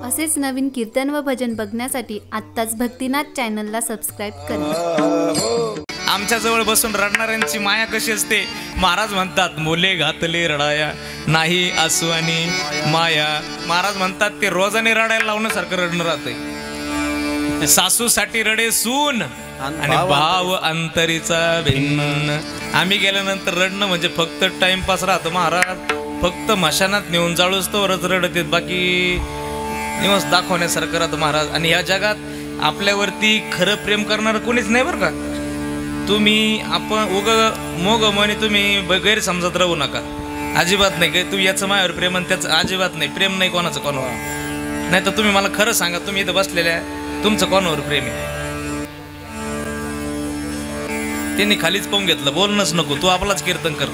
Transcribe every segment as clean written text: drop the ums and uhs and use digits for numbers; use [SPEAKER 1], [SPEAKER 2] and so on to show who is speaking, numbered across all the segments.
[SPEAKER 1] असेच नवीन कीर्तन व भजन बघण्यासाठी आत्ताच भक्तिनाथ चॅनलला सबस्क्राईब करा।
[SPEAKER 2] आमच्या जवळ बसून रडणाऱ्यांची माया कशी असते, महाराज म्हणतात मुले घातले रडाया नाही आसू आणि माया। महाराज म्हणतात ते रोजाने रडायला लावण्यासारखं रडणं राहतंय। सासूसाठी रडे सून आणि भाव अंतरीचा भिन्न। आम्ही गेल्यानंतर रडणं म्हणजे फक्त टाइमपास राहतो महाराज, फक्त मशानात नेऊन जाळूच तोवरच रडत येत, बाकी निवस दाखवण्यासारखं राहतं महाराज। आणि या जगात आपल्यावरती खरं प्रेम करणारं कोणीच नाही बरं का। तुम्ही आपण उग मोग म्हणे तुम्ही गैरसमजात राहू नका, अजिबात नाही। काय तुम्ही याचं माझ्यावर प्रेम आणि त्याचं अजिबात नाही प्रेम, नाही कोणाचं कोणावर। नाही तर तुम्ही मला खरं सांगा, तुम्ही इथं बसलेल्या तुमचं कोणावर प्रेम आहे? त्यांनी खालीच पाहून घेतलं, बोलणंच नको, तू आपलाच कीर्तन कर,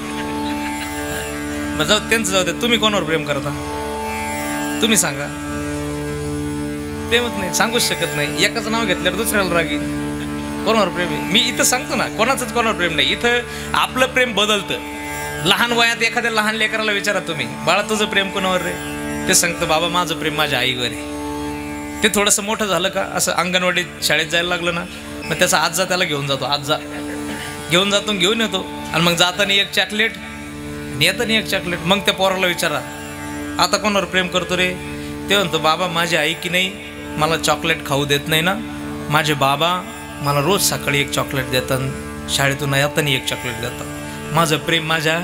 [SPEAKER 2] जाऊ त्यांचं जाऊ दे। तुम्ही कोणावर प्रेम करता तुम्ही सांगा? प्रेमच नाही, सांगूच शकत नाही। एकाचं नाव घेतल्यावर दुसऱ्याला रागी, कोणावर प्रेम आहे? मी इथं सांगतो ना, कोणाचंच कोणावर प्रेम नाही। इथं आपलं प्रेम बदलतं। लहान वयात एखाद्या लहान लेकराला विचारा तुम्ही, बाळा तुझं प्रेम कोणावर रे? ते सांगतं बाबा माझं प्रेम माझ्या आईवर आहे। ते थोडंसं मोठं झालं का, असं अंगणवाडीत शाळेत जायला लागलं ना, मग त्याचा आजा त्याला घेऊन जातो, आजा घेऊन जातो, घेऊन येतो। आणि मग जाताना एक चॉकलेट, येताना एक चॉकलेट। मग त्या पोराला विचारा आता कोणावर प्रेम करतो रे? ते म्हणतो बाबा माझी आई की नाही मला चॉकलेट खाऊ देत नाही ना, माझे बाबा मला रोज सकाळी एक चॉकलेट देतात, शाळेतून येताना एक चॉकलेट देतात। माझं प्रेम माझ्या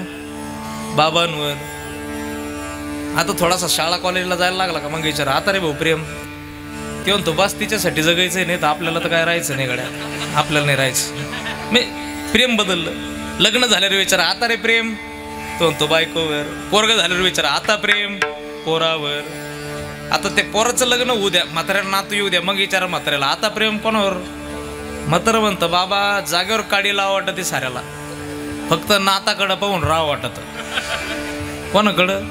[SPEAKER 2] बाबांवर। आता थोडासा शाळा कॉलेजला जायला लागला का मग विचारा आता रे भाऊ प्रेम? ते म्हणतो बस तिच्यासाठी जगायचंय, नाही तर आपल्याला तर काय राहायचं नाही गड्या, आपल्याला नाही राहायचं। मी प्रेम बदललं। लग्न झाल्यावर विचारा आता रे प्रेम? तो म्हणतो बायकोवर। पोरगं झाल्यावर विचारा आता प्रेम? पोरावर। आता ते पोराचं लग्न होऊ द्या, म्हाताऱ्याला नातू येऊ द्या, मग विचारा म्हाताऱ्याला आता प्रेम कोणावर? म्हातारं म्हणतं बाबा जागेवर काडी लाव वाटत साऱ्याला, फक्त नाताकडं पाहून राव वाटत। कोणाकडं?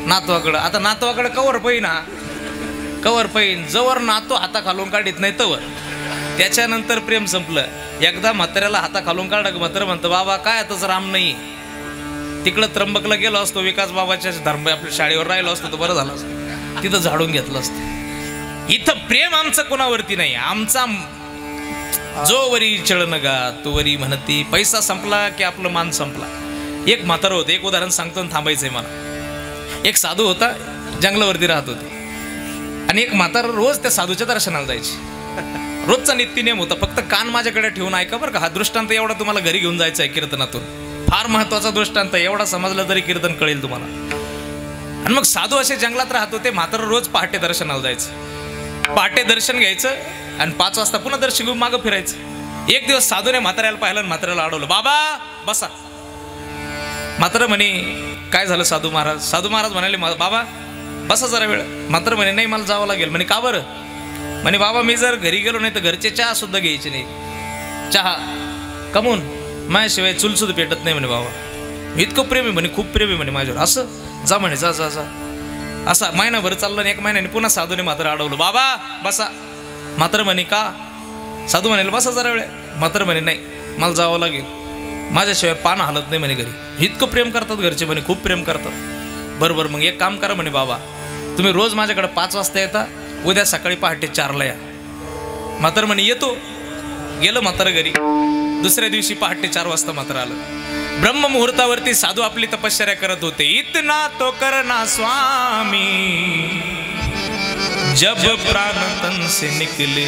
[SPEAKER 2] नातवाकडं। आता नातवाकडं कवर पहिना, कवर पहिन जवळ नातू हाता खालून काढीत नाही तवर, त्याच्यानंतर प्रेम संपलं। एकदा म्हाताऱ्याला हाता खालून काढा, म्हातारं म्हणतं बाबा काय आताच राम नाही, तिकडं त्र्यंबकला गेलो असतो, विकास बाबाच्या धर्म आपल्या शाळेवर राहिलो असतो तर बरं झालं असतं, तिथं झाडून घेतलं असतं। इथं प्रेम आमचं कोणावरती नाही, आमचा जो वरी चळण गा तो वरी म्हणती। पैसा संपला की आपलं मान संपला। एक म्हातारं होतं, एक उदाहरण सांगतो थांबायचंय मला। एक साधू होता, जंगलावरती राहत होते, आणि एक म्हातारं रोज त्या साधूच्या दर्शनाला जायची। रोजचा नित्यनेम होता, फक्त कान माझ्याकडे ठेवून ऐका बरं का, हा दृष्टांत एवढा तुम्हाला घरी घेऊन जायचा आहे कीर्तनातून, फार महत्वाचा दृष्टांत, एवढा समजला तरी कीर्तन कळेल तुम्हाला। आणि मग साधू असे जंगलात राहत होते, म्हातारं रोज पहाटे दर्शनाला जायचं, पहाटे दर्शन घ्यायचं आणि 5 वाजता पुन्हा दर्शन घेऊन मागं फिरायचं। एक दिवस साधूने म्हाताऱ्याला पाहिलं, म्हाताऱ्याला अडवलं, बाबा बसा। म्हातारं म्हणे काय झालं साधू महाराज? साधू महाराज म्हणाले बाबा बसा जरा वेळ। म्हातारं म्हणे नाही मला जावं लागेल। म्हणे का बरं? म्हणे बाबा मी जर घरी गेलो नाही तर घरचे चहा सुद्धा घ्यायचे नाही, चहा कमून माझ्याशिवाय चूल सुद्धा पेटत नाही म्हणे बाबा, इतकं प्रेम आहे म्हणे, खूप प्रेम आहे म्हणे माझ्यावर। असं जा म्हणे, जा जा जा। असा महिनाभर चाललं आणि 1 महिन्याने पुन्हा साधूने म्हातारं अडवलं, बाबा बसा। म्हातारं म्हणे का? साधू म्हणाले बसा जरा वेळ। म्हातारं म्हणे नाही मला जावं लागेल, माझ्याशिवाय पान हालत नाही म्हणे घरी, इतकं प्रेम करतात घरचे म्हणे, खूप प्रेम करतात। बरोबर मग एक काम करा म्हणे बाबा, तुम्ही रोज माझ्याकडे 5 वाजता येता, उद्या सकाळी पहाटे 4ला या। म्हातारं म्हणे येतो। गेलं म्हातारं घरी, दुसऱ्या दिवशी पहाटे 4 वाजता म्हातारं आलं। ब्रह्म मुहूर्तावरती साधू आपली तपश्चर्या करत होते। इतना तो करना स्वामी जब प्राण तन से निकले,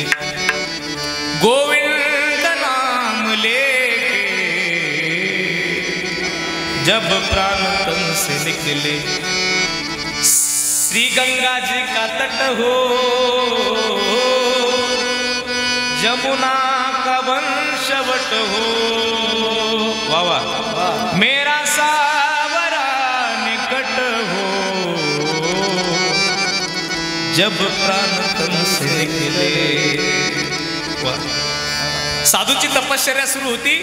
[SPEAKER 2] गोविंद नाम लेके जब प्राण तन से निकले, श्री गंगा जी का तट हो, जमुना का वंशवट हो, वाह मेरा सावरा निकट हो, जब प्राण तन से निकले। साधूची तपश्चर्या सुरू होती।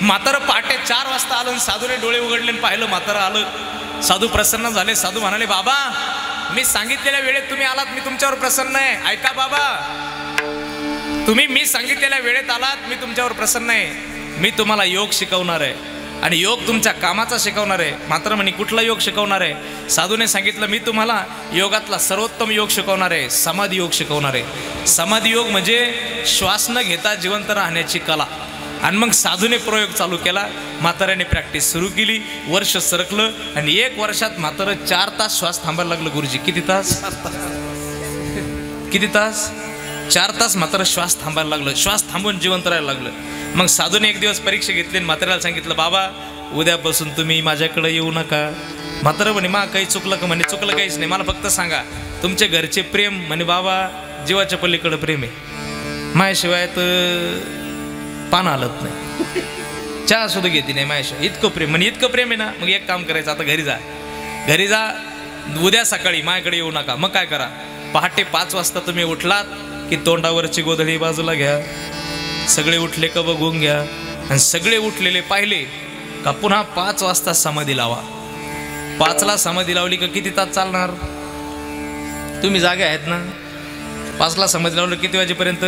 [SPEAKER 2] म्हातारं पहाटे 4 वाजता आलं, साधूने डोळे उघडले आणि पाहिलं म्हातारं आलं। साधू प्रसन्न झाले। साधू म्हणाले बाबा मी सांगितलेल्या वेळेत तुम्ही आलात, मी तुमच्यावर प्रसन्न आहे। ऐका बाबा, तुम्ही मी सांगितलेल्या वेळेत आलात, मी तुमच्यावर प्रसन्न आहे। मी तुम्हाला योग शिकवणार आहे। आणि योग तुमच्या कामाचा शिकवणार आहे. मात्र म्हणे कुठला योग शिकवणार आहे? साधूने सांगितलं मी तुम्हाला योगातला सर्वोत्तम योग शिकवणार आहे, समाधी योग शिकवणार आहे. समाधी योग म्हणजे श्वास न घेता जिवंत राहण्याची कला. आणि मग साधूने प्रयोग चालू केला. म्हाताऱ्याने प्रॅक्टिस सुरू केली. वर्ष सरकलं आणि 1 वर्षात म्हातारं 4 तास श्वास थांबायला लागलं. गुरुजी किती तास? किती तास? 4 तास म्हातारं श्वास थांबायला लागलं. श्वास थांबून जिवंत राहायला लागलं. मग साधूने एक दिवस परीक्षा घेतली आणि म्हाताऱ्याला सांगितलं बाबा उद्यापासून तुम्ही माझ्याकडे येऊ नका. म्हातारं म्हणे मा काही चुकलं का? म्हणे चुकलं काहीच नाही, मला फक्त सांगा तुमचे घरचे प्रेम. म्हणे बाबा जीवाच्या पलीकडे प्रेम आहे, माझ्याशिवाय तर पान हलत नाही, चहा सुद्धा घेते नाही माझ्याशिवाय, इतकं प्रेम. म्हणे इतकं प्रेम आहे ना, मग एक काम करायचं आता घरी जा, घरी जा, उद्या सकाळी माझ्याकडे येऊ नका. मग काय करा, पहाटे 5 वाजता तुम्ही उठलात की तोंडावरची गोधडी बाजूला घ्या, सगळे उठले का बघून घ्या, आणि सगळे उठलेले पाहिले का पुन्हा 5 वाजता समाधी लावा. 5ला समाधी लावली का किती तास चालणार? तुम्ही जागे आहेत ना? 5ला समाधी लावलं किती वाजेपर्यंत?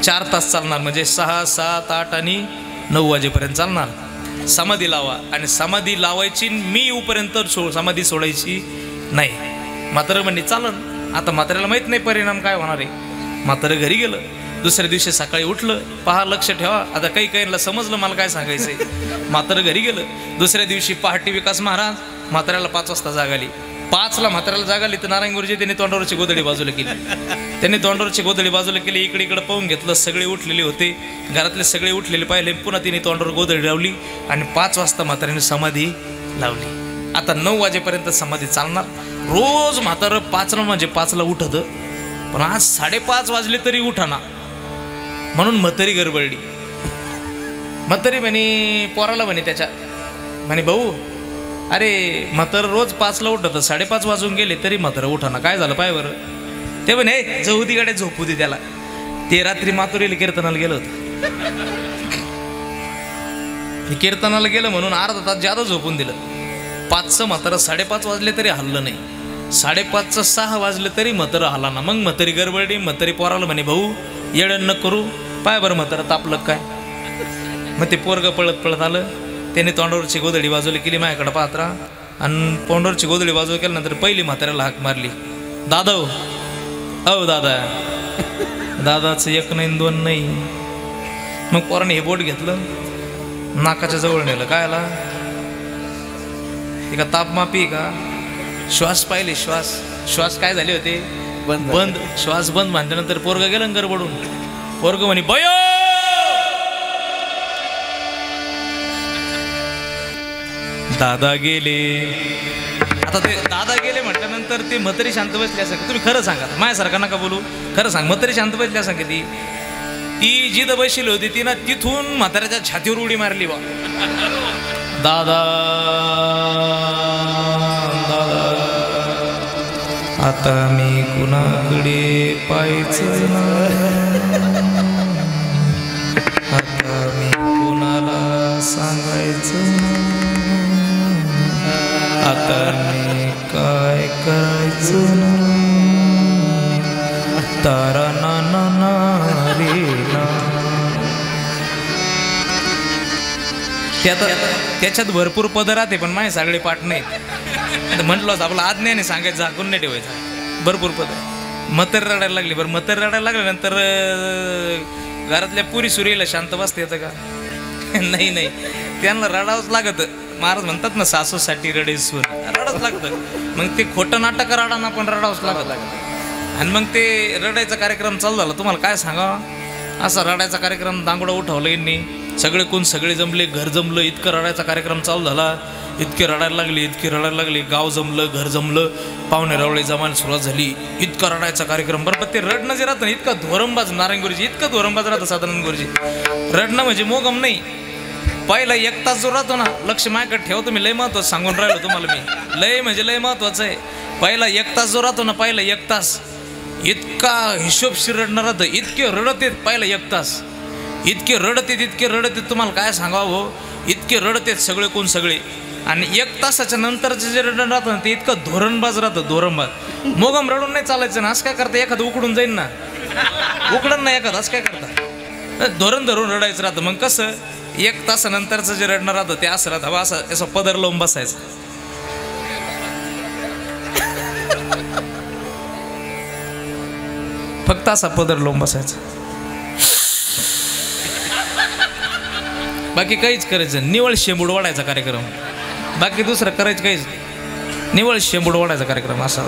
[SPEAKER 2] 4 तास चालणार. म्हणजे 6, 7, 8 आणि 9 वाजेपर्यंत चालणार. समाधी लावा. आणि समाधी लावायची, मी येऊपर्यंत समाधी सोडायची नाही. म्हातारं म्हणणे चालन. आता म्हाताऱ्याला माहीत नाही परिणाम काय होणार आहे. म्हातारं घरी गेलं. दुसऱ्या दिवशी सकाळी उठलं. पहा, लक्ष ठेवा, आता काही काहींना समजलं मला काय सांगायचंय. म्हातारं घरी गेलं. दुसऱ्या दिवशी पहाटे विकास महाराज म्हाताऱ्याला 5 वाजता जाग आली. 5ला म्हाताऱ्याला जाग आली तर नारायण गुरुजी त्यांनी तोंडावरची गोधडी बाजूला केली. त्यांनी तोंडावरची गोधडी बाजूला केली. इकडे इकडे पाहून घेतलं, सगळे उठलेले होते. घरातले सगळे उठलेले पाहिले. पुन्हा तिने तोंडावर गोधडी लावली आणि 5 वाजता म्हाताऱ्याने समाधी लावली. आता 9 वाजेपर्यंत समाधी चालणार. रोज म्हातारं 5ला म्हणजे 5ला उठत, पण आज 5:30 वाजले तरी उठाना. म्हणून म्हातारी गडबडली. म्हातारी म्हणे पोराला म्हणे त्याच्या, म्हणे भाऊ अरे म्हातारं रोज 5ला उठत, 5:30 वाजून गेले तरी म्हातारं उठाना, काय झालं पाय बरं? ते म्हणे जाऊ दे गाड्या, झोपू दे त्याला. ते रात्री मातुरीला कीर्तनाला गेलं होतं. कीर्तनाला गेलं म्हणून अर्धा तास जादा झोपून दिलं. 5चं म्हातारं 5:30 वाजले तरी हल्लं नाही. 5:30चं 6 वाजले तरी म्हातारं हल्ला ना. मग म्हातारी गडबडली. म्हातारी पोराला म्हणे भाऊ येडण न करू, पाय बरं म्हातारं तापलं काय? मग ते पोरगं पळत पळत आलं. त्याने तोंडावरची गोधडी बाजूला केली, माझ्याकडे पाहत राहा. आणि तोंडावरची गोधडी बाजूला केल्यानंतर पहिली म्हाताऱ्याला हाक मारली, दादा हो दादा. दादाचं 1 नाही 2 नाही. मग पोराने हे बोट घेतलं, नाकाच्या जवळ नेलं. काय आला? एका तापमापी का? श्वास पाहिले, श्वास काय झाले होते? बंद. श्वास बंद म्हटल्यानंतर पोरगं गेलं गडबडून. पोरगं म्हणे बयो. दादा गेले. आता ते दादा गेले म्हटल्यानंतर ती म्हातारी शांत बसली असं. तुम्ही खरं सांगा, माझ्यासारखा नका बोलू, खरं सांग. म्हातारी शांत बसली असं की ती जिथं बसली होती ती ना, तिथून म्हाताऱ्याच्या छातीवर उडी मारली बा. दादा आता मी कुणाकडे पाहायचं नाही, आता मी कुणाला सांगायचं नाही, आता मी काय करायचं नाही. तारा ना ना ना रे ना. त्याच्यात भरपूर पद राहते, पण माझे सगळे पाठ नाहीत. म्हटलं आपलं आज्ञाने सांगायचं, झाकून नाही ठेवायचं. भरपूर पद आहे. म्हातारी रडायला लागली. बरं म्हातारी रडायला लागल्यानंतर घरातल्या पुरी सुरीला शांत बसता येतं का? नाही, त्यांना रडावंच लागतं. महाराज म्हणतात ना, सासूसाठी रडे सून, रडावंच लागतं. मग ते खोटं नाटक रडाना पण रडावंच लागतं. आणि मग ते रडायचा कार्यक्रम चालू झाला. तुम्हाला काय सांगावं, असा रडायचा कार्यक्रम दांगोडा उठवला यांनी. सगळे कोण सगळे जमले, घर जमलं. इतकं रडायचा कार्यक्रम चालू झाला. इतके रडायला लागले. गाव जमलं, घर जमलं, पाहुणे रावळे जमायला सुरुवात झाली. इतका रडायचा कार्यक्रम. बरं पण ते रडणं जे राहतं ना, इतका धोरंबाज नारायण गुरुजी, इतकं धोरंबाज राहतं साधारण गुरुजी. रडणं म्हणजे मोगम नाही. पहिला 1 तास जो राहतो ना, लक्ष माझ्याकडे ठेवा तुम्ही, लय महत्वाचं सांगून राहिलो तुम्हाला मी. लय म्हणजे लय महत्वाचं आहे. पहिला 1 तास जो राहतो ना, पहिला 1 तास इतका हिशोबशीर रडणं राहतं. इतके रडत येत पहिला 1 तास, इतके रडत येत तुम्हाला काय सांगावं हो. इतके रडत येत सगळे कोण सगळे. आणि 1 तासाच्या नंतरचं जे रडण राहतं ना, ते इतकं धोरणबाज राहतं. धोरणबाज मोगम रडून नाही चालायचं ना. असं काय करता, एखादं उकडून जाईन ना, उकडन ना एखादं. असं काय करता, धोरण धरून रडायचं राहतं. मग कसं 1 तासानंतरचं जे रडणं राहतं ते असं राहतं, असं पदर लावून बसायचं. फक्त असा पदर लावून बसायचा, बाकी काहीच करायचं. निवळ शेंबूड वाढायचा कार्यक्रम, बाकी दुसरं करायचं काहीच नाही. निवळ शेंबूड वाढायचा कार्यक्रम असा.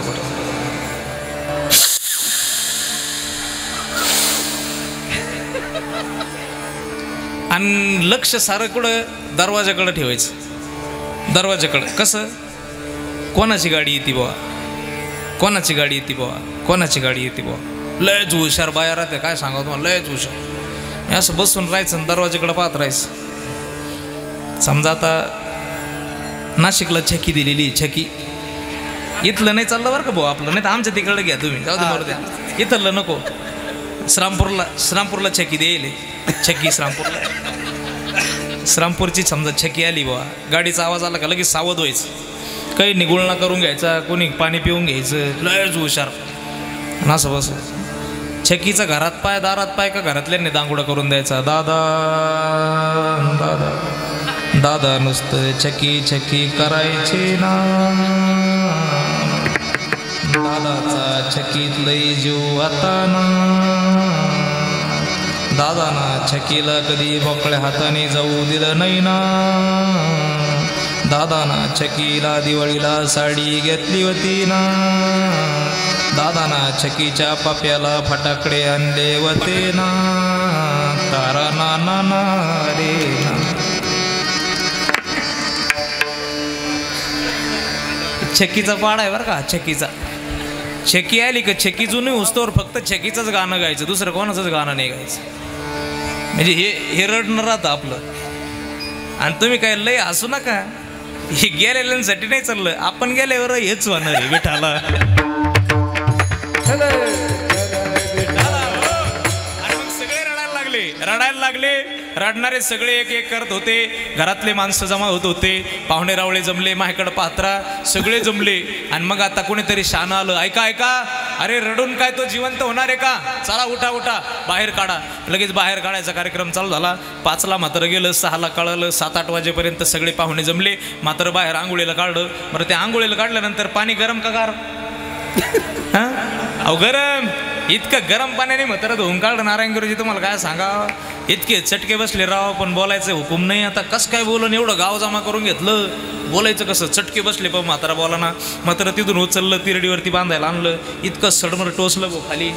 [SPEAKER 2] आणि लक्ष सारं कुठं दरवाजाकडं ठेवायचं. दरवाजाकडं कसं, कोणाची गाडी येते बुवा, कोणाची गाडी येते बुवा, कोणाची गाडी येते बुवा. लयच हुशार बाया राहते, काय सांगा तुम्हाला, लयच हुशार. असं बसून राहायचं आणि दरवाजाकडं पाहत राहायचं. समजा आता नाशिकला छकी दिलेली, छकी इथलं नाही चाललं बरं का भाऊ आपलं, नाही तर आमच्या तिकडं घ्या तुम्ही, जाऊ दे बरं द्या, इथलं नको. श्रामपूरला छकी देईल, छकी श्रामपूरची समजा छकी आली बा, गाडीचा आवाज आला का लगेच सावध व्हायचं, काही निगुळणा करून घ्यायचा, कोणी पाणी पिऊन घ्यायचं, लयच हुशार. असं बस छकीचा घरात पाय दारात पाय का घरातल्यांनी दांगुडा करून द्यायचा. दादा दादा दादा नुसतं छकी छकी करायचे ना, दादाचा छकीत लई जीव आता ना, दादाना छकीला कधी मोकळ्या हाताने जाऊ दिलं नाही ना, दादाना छकीला दिवाळीला साडी घेतली होती ना, दादाना छकीच्या पाप्याला फटाकडे आणले होते ना, तारा ना ना ना रे ना. छकीचा पाड आहे बरं का, छकीचा. छकी आली का छकी जुनी उस्तोवर फक्त छकीचंच गाणं गायचं, दुसरं कोणाचंच गाणं नाही गायचं. म्हणजे हे रडणं राहतं आपलं. आणि तुम्ही काय लय हसू नका, हे गेलेल्यांसाठी नाही चाललं, आपण गेल्यावर हेच होणार आहे विठाला. रडायला लागले, रडणारे सगळे एक एक करत होते. घरातले माणसं जमा होत होते, पाहुणे रावळे जमले, माझ्याकडं पात्रा सगळे जमले. आणि मग आता कोणीतरी शानं आलं, ऐका ऐका, अरे रडून काय तो जिवंत होणार आहे का, चला उठा उठा बाहेर काढा. लगेच बाहेर काढायचा कार्यक्रम चालू झाला. 5ला मात्र गेलं, 6ला कळलं, 7-8 वाजेपर्यंत सगळे पाहुणे जमले. मात्र बाहेर आंघोळीला काढलं. बरं त्या आंघोळीला काढल्यानंतर पाणी गरम का गार, हां अहो गरम, इतकं गरम पाण्याने म्हातारा धुवून काढलं. नारायण गुरुजी तुम्हाला काय सांगा, इतके चटके बसले राव, पण बोलायचं हुकूम नाही. आता कसं काय बोलून, एवढं गाव जमा करून घेतलं, बोलायचं कसं, चटके बसले पण म्हातारा बोला ना. मात्र तिथून उचललं, तिरडीवरती बांधायला आणलं, इतकं सडमड टोचलं गो खाली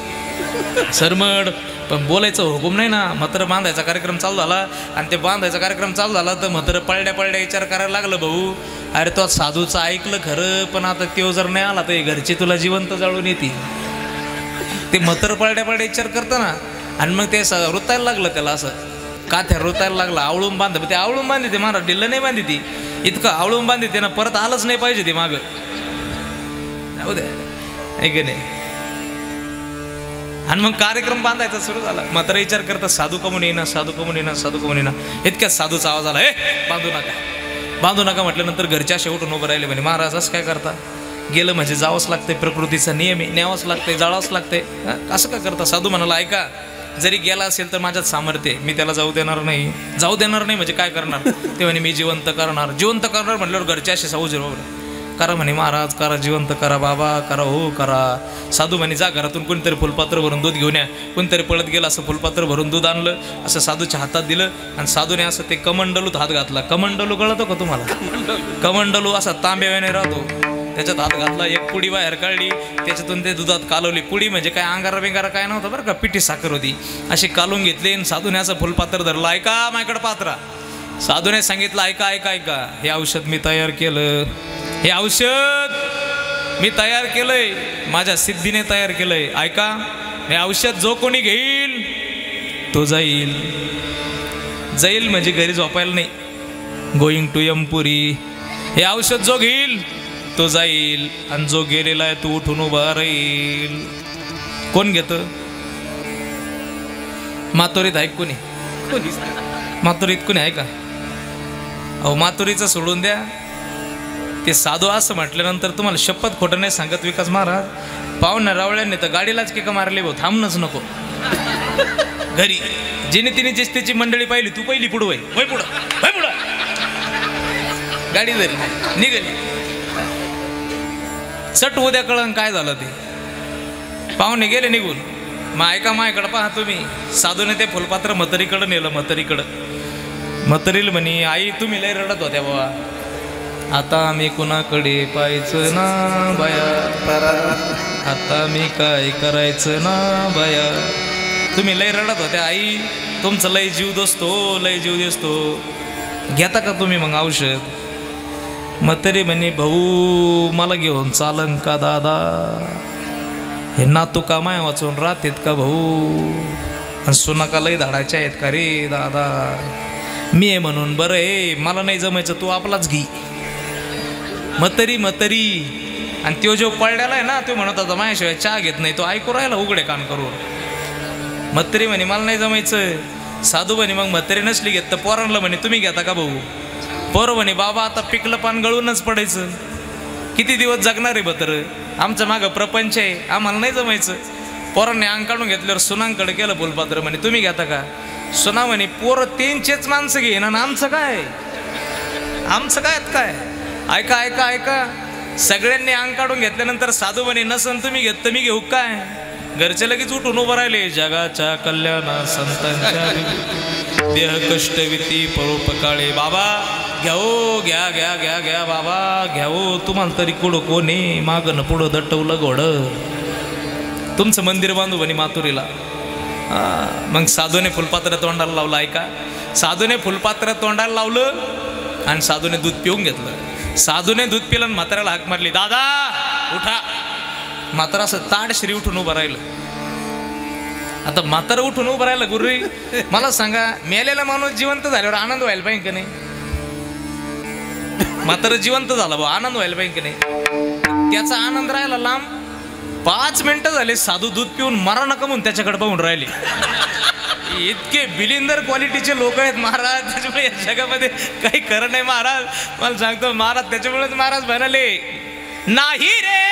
[SPEAKER 2] सरमड, पण बोलायचं हुकूम नाही ना. मात्र बांधायचा कार्यक्रम चालू झाला. आणि ते बांधायचा कार्यक्रम चालू झाला तर मात्र पळड्या पळड्या विचार करायला लागलं, भाऊ अरे तो साधूचं ऐकलं खरं, पण आता तो जर नाही आला तर घरचे तुला जिवंत जाळून येतील. ते मतर पळड्या पळड्या विचार करतं ना. आणि मग ते रुतायला लागलं त्याला, असं काथ्या रुतायला लागलं. आवळून बांध, ते आवळून बांधते ते, मला डिल्ल नाही बांधते ती, इतकं आवळून बांधते ना, परत आलंच नाही पाहिजे ते मागं, जाऊ दे ऐक नाही. आणि मग कार्यक्रम बांधायचा सुरू झाला. मात्र विचार करता साधू कमून येईना, साधू कमून येईना, साधू कमून येईना. इतक्यात साधूचा आवाज आला, बांधू नका, बांधू नका म्हटल्यानंतर घरच्या अशा उठून उभं राहिले. म्हणे महाराज असं काय करता, गेलं म्हणजे जावंच लागतंय, प्रकृतीचा नियम आहे, न्यावंच लागतंय, जाळावंच लागतंय, असं काय करता. साधू म्हणाला, ऐका जरी गेला असेल तर माझ्यात सामर्थ्य आहे, मी त्याला जाऊ देणार नाही. जाऊ देणार नाही म्हणजे काय करणार, ते म्हणे मी जिवंत करणार. जिवंत करणार म्हटल्यावर घरच्या असे साऊज करा म्हणे, महाराज करा, जिवंत करा बाबा, करा हो करा. साधू म्हणे, जा घरातून कोणीतरी फुलपात्र भरून दूध घेऊन या. कोणतरी पळत गेलं, असं फुलपात्र भरून दूध आणलं, असं साधूच्या हातात दिलं. आणि साधूने असं ते कमंडलूत हात घातला. कमंडलू कळतो का तुम्हाला, कमंडलू असा तांब्याने राहतो, त्याच्यात हात घातला. एक पुडी बाहेर काढली, त्याच्यातून ते दुधात कालवली. पुडी म्हणजे काय अंगारा बिंगारा काय नव्हतं बरं का, पिठी साखर होती, अशी कालून घेतली. आणि साधूने असं फुलपात्र धरलं. ऐका माझ्याकडे पात्रा. साधूने सांगितलं, ऐका ऐका ऐका, हे औषध मी तयार केलं, हे औषध मी तयार केलंय, माझ्या सिद्धीने तयार केलंय. ऐका, हे औषध जो कोणी घेईल तो जाईल. जाईल म्हणजे घरी झोपायला नाही, गोईंग टू यमपुरी. हे औषध जो घेईल तो जाईल, आणि जो गेलेला आहे तो उठून उभा राहील. कोण घेतं, मातोरीत आहे कोणी, मातोरीत कोणी आहे का. अहो मातोरीचं सोडून द्या, ते साधू असं म्हटल्यानंतर तुम्हाला शपथ खोटं नाही सांगत विकास महाराज, पाहुण्या रावळ्यांनी तर गाडीलाच किक मारली भाऊ, थांबणंच नको. घरी जिने तिने त्याची मंडळी पाहिली, तू पहिली पुढं वय पुढं गाडी धरी निघाली. चट उद्या कळण काय झालं ते. पाहुणे गेले निघून. मग ऐका माझ्याकडं पहा तुम्ही. साधूने ते फुलपात्र म्हातारीकडं नेलं. म्हातारीला म्हणे, आई तुम्ही लय रडत होत्या बाबा, आता मी कुणाकडे पाहायचं ना बाया, आता मी काय करायचं ना बाया. तुम्ही लय रडत होत्या आई, तुमचं लय जीव दिसतो, घेता का तुम्ही मग औषध. म्हातारी म्हणे, भाऊ मला घेऊन चालन का दादा, हे नातू का माया वाचून राहतेत का भाऊ, आणि सुनाका लय धाडायच्या आहेत का रे दादा. मी आहे म्हणून बरं आहे, मला नाही जमायचं, तू आपलाच घे. म्हातारी आणि तो जो पळलेला आहे ना, तो म्हणत होता माझ्याशिवाय चहा घेत नाही, तो ऐकू राहिला उघडे कान करून. म्हातारी म्हणे मला नाही जमायचं. साधू म्हणे मग म्हातारी नसली घेत तर पोरांना म्हणे तुम्ही घेता का भाऊ. पोरं म्हणे बाबा आता पिकलं पान गळूनच पडायचं, किती दिवस जगणार आहे बतर, आमचं मागं प्रपंच आहे, आम्हाला नाही जमायचं. पोरांनी अंग काढून घेतल्यावर सुनांकडे केलं फुलपात्र. म्हणे तुम्ही घेता का. सुना म्हणे पोरं त्यांचेच माणसं घेईन आणि आमचं काय काय. ऐका सगळ्यांनी अंग काढून घेतल्यानंतर साधू म्हणे नसन तुम्ही घेत तर मी घेऊ काय. घरचे लगेच उठून उभं राहिले. जगाच्या कल्याणा संतांच्या देह कष्टविती परोपकाळे. बाबा घ्याओ घ्या बाबा घ्याओ, तुम्हाला तरी कुठं कोणी मागं पुढं दटवलं घोड. तुमचं मंदिर बांधू म्हणे माथुरीला. मग साधूने फुलपात्र तोंडाला लावलं. ऐका, साधूने फुलपात्र तोंडाला लावलं आणि साधूने दूध पिऊन घेतलं. साधूने दूध पिलं आणि म्हाताऱ्याला हाक मारली, दादा उठा. म्हातारा असं ताडश्री उठून उभं राहिलं. आता म्हातारा उठून उभं राहिलं. गुरुजी मला सांगा, मेलेला माणूस जिवंत झाल्यावर आनंद व्हायला पाहिजे का नाही. म्हातारा जिवंत झाला बा, आनंद व्हायला पाहिजे का नाही. त्याचा आनंद राहिला लांब. 5 मिनिटं झाले साधू दूध पिऊन मरा नका म्हणून त्याच्याकडे पाहून राहिले. इतके बिलिंदर क्वालिटीचे लोक आहेत महाराज, त्याच्यामुळे या जगामध्ये काही खरं नाही महाराज. मला सांगतो महाराज, त्याच्यामुळेच महाराज म्हणाले नाही रे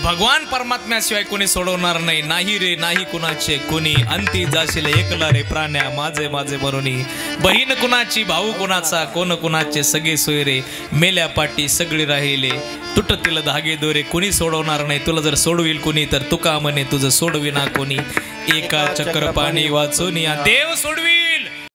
[SPEAKER 2] भगवान परमात्म्याशिवाय कोणी सोडवणार नाही. नाही रे नाही कुणाचे कोणी, अंती जाशील एकला रे प्राण्या माझे माझे बरोनी. बहीण कुणाची भाऊ कुणाचा, कोण कुणाचे सगळे सोयरे, मेल्या पाटी सगळे राहिले, तुटतील धागे दोरे. कोणी सोडवणार नाही तुला, जर सोडविल कोणी तर तुका म्हणे तुझं सोडविना कोणी. एका चक्र पाणी वाचून या देव सोडवी.